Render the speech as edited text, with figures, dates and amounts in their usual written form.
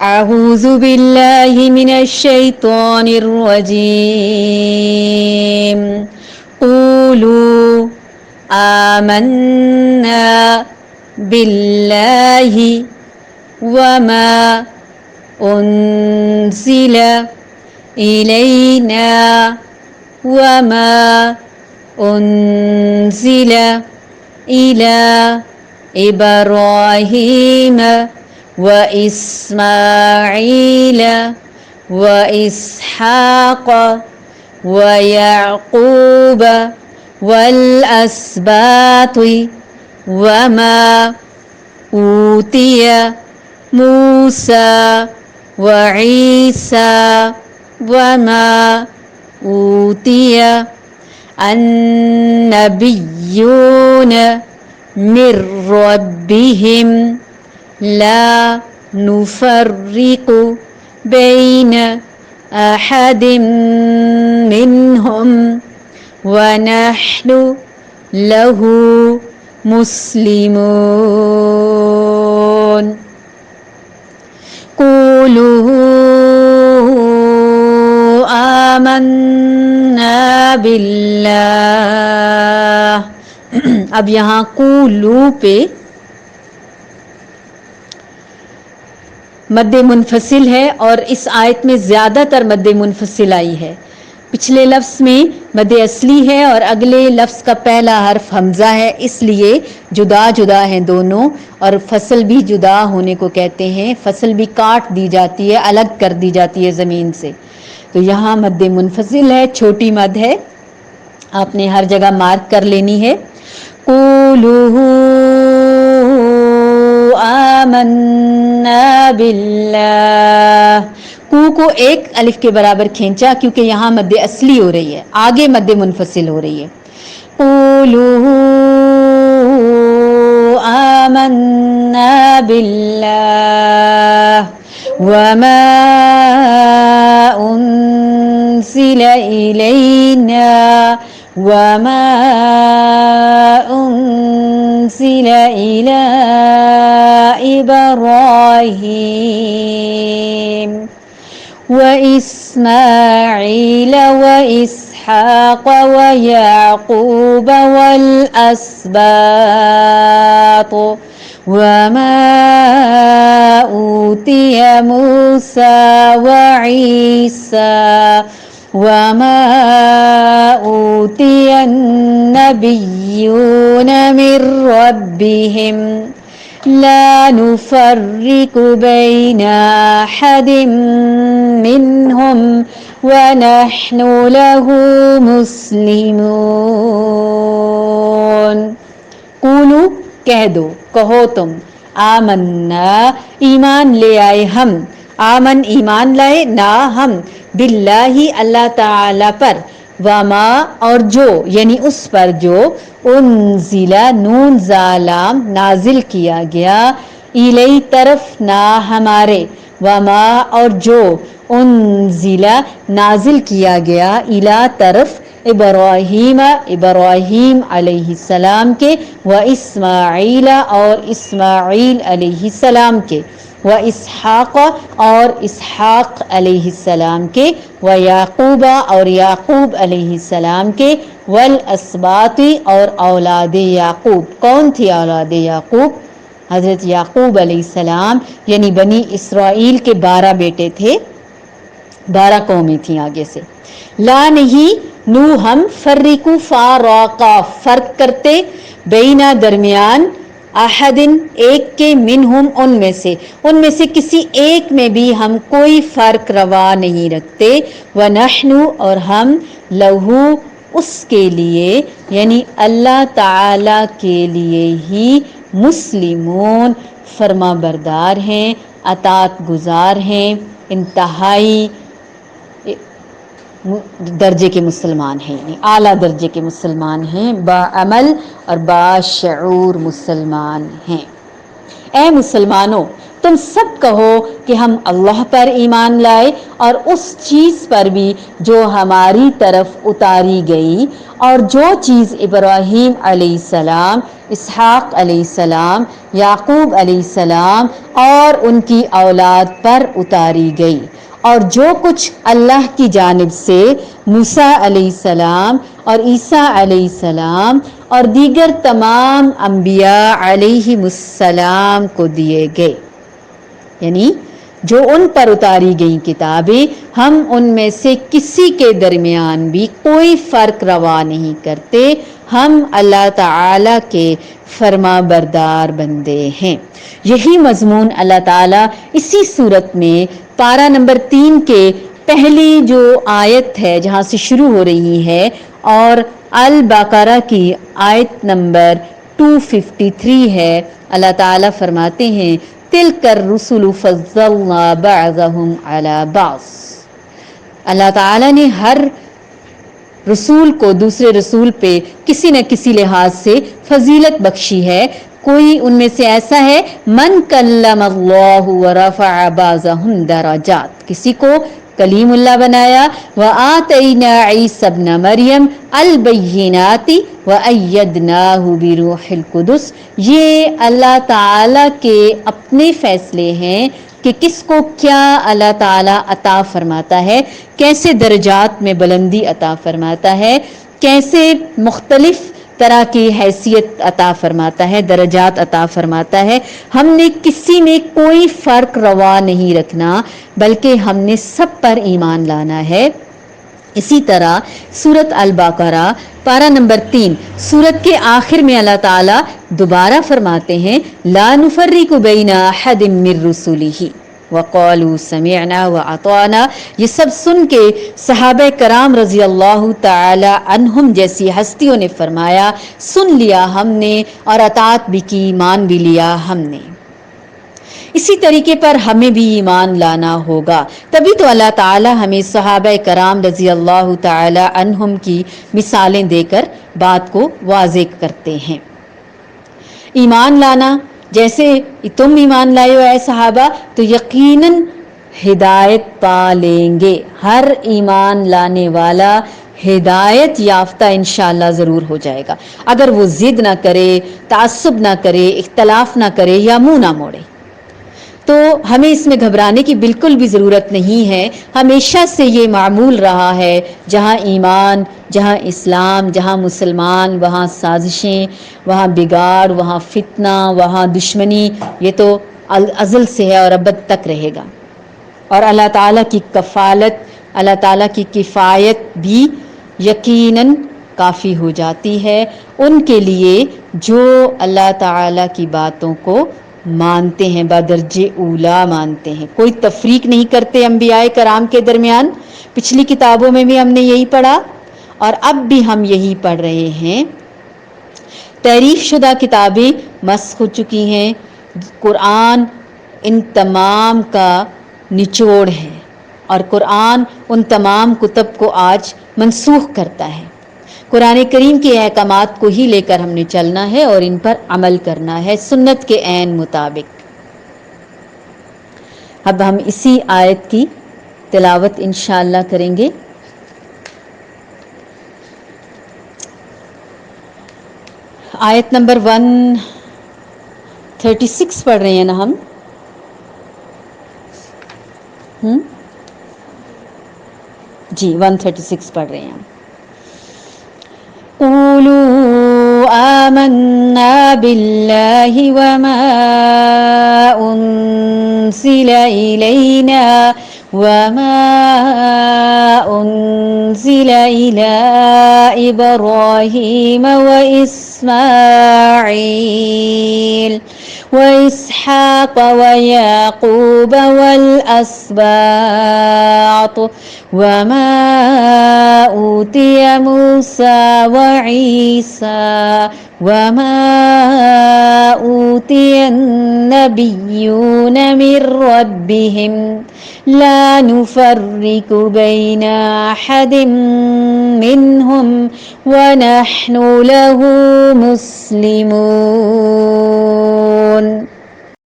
أعوذ بالله من الشيطان الرجيم قولوا آمنا بالله وما أنزل إلينا وما أنزل إلى إبراهيم وإسماعيل وإسحاق ويعقوب والأسباط وما أوتي موسى وعيسى وما أوتي النبيون من ربهم لا نفرق بين أحد منهم ونحن له مسلمون قولوا آمنا بالله. اب یہاں قولو پہ مد منفصل ہے اور اس آیت میں زیادہ تر مد منفصل آئی ہے. پچھلے لفظ میں مد اصلی ہے اور اگلے لفظ کا پہلا حرف حمزہ ہے، اس لیے جدا جدا ہیں دونوں، اور فصل بھی جدا ہونے کو کہتے ہیں. فصل بھی کاٹ دی جاتی ہے، الگ کر دی جاتی ہے زمین سے. تو یہاں مد منفصل ہے، چھوٹی مد ہے، آپ نے ہر جگہ مارک کر لینی ہے. قولوا آمنا باللہ. کو ایک الف کے برابر کھینچا کیونکہ یہاں مد اصلی ہو رہی ہے، آگے مد منفصل ہو رہی ہے. قولوا آمنا باللہ وما أنزل إلينا وما أنزل إلى إبراهيم وإسماعيل وإسحاق ويعقوب والأسباط وما أوتي موسى وعيسى وما أوتي النبيون من ربهم لا نفرق بين أحد منهم ونحن له مسلمون. قولوا کہہ دو، کہو تم، آمنا ایمان لے آئے ہم، آمن ایمان لائے، نا ہم، باللہ اللہ تعالی پر، وما اور جو یعنی اس پر جو، انزلہ نون زالام نازل کیا گیا، الی طرف نا ہمارے، وما اور جو، انزلہ نازل کیا گیا، الی طرف ابراہیم ابراہیم علیہ السلام کے، و اسماعیل اور اسماعیل علیہ السلام کے، و اسحاق اور اسحاق علیہ السلام کے، و یعقوب اور یعقوب علیہ السلام کے، والاسباط اور اولاد یعقوب. کون تھی اولاد یعقوب؟ حضرت یعقوب علیہ السلام، یعنی بنی اسرائیل کے 12 بیٹے تھے، 12 قومیں تھیں آگے سے. لا نہیں، نو ہم، فرقو فاراقا فرق کرتے، بینا درمیان، احدن ایک کے، منہم ان میں سے کسی ایک میں بھی ہم کوئی فرق روا نہیں رکھتے، ونحن اور ہم، لہو اس کے لیے یعنی اللہ تعالی کے لیے ہی، مسلمون فرما بردار ہیں، اطاعت گزار ہیں، انتہائی درجے کے مسلمان ہیں، یعنی اعلیٰ درجے کے مسلمان ہیں، با عمل اور با شعور مسلمان ہیں. اے مسلمانوں تم سب کہو کہ ہم اللہ پر ایمان لائے اور اس چیز پر بھی جو ہماری طرف اتاری گئی، اور جو چیز ابراہیم علیہ السلام اسحاق علیہ السلام، یعقوب علیہ السلام اور ان کی اولاد پر اتاری گئی، اور جو کچھ اللہ کی جانب سے موسیٰ علیہ السلام اور عیسیٰ علیہ السلام اور دیگر تمام انبیاء علیہم السلام کو دیے گئے، یعنی جو ان پر اتاری گئی کتابیں، ہم ان میں سے کسی کے درمیان بھی کوئی فرق روا نہیں کرتے، ہم اللہ تعالی کے فرما بردار بندے ہیں۔ یہی مضمون اللہ تعالیٰ اسی صورت میں پارہ نمبر 3 کے پہلی جو آیت ہے جہاں سے شروع ہو رہی ہے اور البقرہ کی آیت نمبر 253 ہے، اللہ تعالیٰ فرماتے ہیں تِلْكَ الرُّسُلُ فَضَّلْنَا بَعْضَهُمْ عَلَى بَعْضٍ، اللہ تعالیٰ نے ہر رسول کو دوسرے رسول پہ کسی نہ کسی لحاظ سے فضیلت بخشی ہے۔ کوئی ان میں سے ایسا ہے من کلم اللہ ورفع بعضهم درجات، کسی کو کلیم اللہ بنایا، وآتینا عیسی ابن مریم البینات وایدناہ بروح القدس، یہ اللہ تعالی کے اپنے فیصلے ہیں کہ کس کو کیا اللہ تعالیٰ عطا فرماتا ہے، کیسے درجات میں بلندی عطا فرماتا ہے، کیسے مختلف طرح کی حیثیت عطا فرماتا ہے، درجات عطا فرماتا ہے۔ ہم نے کسی میں کوئی فرق روا نہیں رکھنا، بلکہ ہم نے سب پر ایمان لانا ہے۔ اسی طرح سورۃ البقرہ پارہ نمبر 3 سورت کے آخر میں اللہ تعالیٰ دوبارہ فرماتے ہیں لا نفرق بین احد من رسلہ وقالوا سمعنا واطعنا، یہ سب سن کے صحابہ کرام رضی اللہ تعالی عنہم جیسی ہستیوں نے فرمایا سن لیا ہم نے اور اطاعت بھی کی، ایمان بھی لیا ہم نے۔ اسی طریقے پر ہمیں بھی ایمان لانا ہوگا، تبھی تو اللہ تعالی ہمیں صحابہ کرام رضی اللہ تعالی عنہم کی مثالیں دے کر بات کو واضح کرتے ہیں۔ ایمان لانا، جیسے تم ایمان لائے ہو اے صحابہ تو یقیناً ہدایت پا لیں گے، ہر ایمان لانے والا ہدایت یافتہ انشاءاللہ ضرور ہو جائے گا، اگر وہ ضد نہ کرے، تعصب نہ کرے، اختلاف نہ کرے یا منہ نہ موڑے۔ تو ہمیں اس میں گھبرانے کی بالکل بھی ضرورت نہیں ہے، ہمیشہ سے یہ معمول رہا ہے، جہاں ایمان، جہاں اسلام، جہاں مسلمان، وہاں سازشیں، وہاں بگاڑ، وہاں فتنہ، وہاں دشمنی، یہ تو ازل سے ہے اور ابد تک رہے گا۔ اور اللہ تعالیٰ کی کفالت، اللہ تعالیٰ کی کفایت بھی یقیناً کافی ہو جاتی ہے ان کے لیے جو اللہ تعالیٰ کی باتوں کو مانتے ہیں، بدرجہ اولا مانتے ہیں، کوئی تفریق نہیں کرتے انبیاء کرام کے درمیان۔ پچھلی کتابوں میں بھی ہم نے یہی پڑھا اور اب بھی ہم یہی پڑھ رہے ہیں۔ تحریف شدہ کتابیں مسخ ہو چکی ہیں، قرآن ان تمام کا نچوڑ ہے اور قرآن ان تمام کتب کو آج منسوخ کرتا ہے۔ قرآن کریم کے احکامات کو ہی لے کر ہم نے چلنا ہے اور ان پر عمل کرنا ہے سنت کے عین مطابق۔ اب ہم اسی آیت کی تلاوت انشاءاللہ کریں گے۔ آیت نمبر 136 پڑھ رہے ہیں نا ہم؟ جی 136 پڑھ رہے ہیں۔ قولوا آمنا باللہ وما انزل الینا وما انزل الى ابراہیم واسماعیل وإسحاق ويعقوب والأسباط وما أوتي موسى وعيسى وما أوتي النبيون من ربهم لا نفرق بين أحد منهم ونحن له مسلمون۔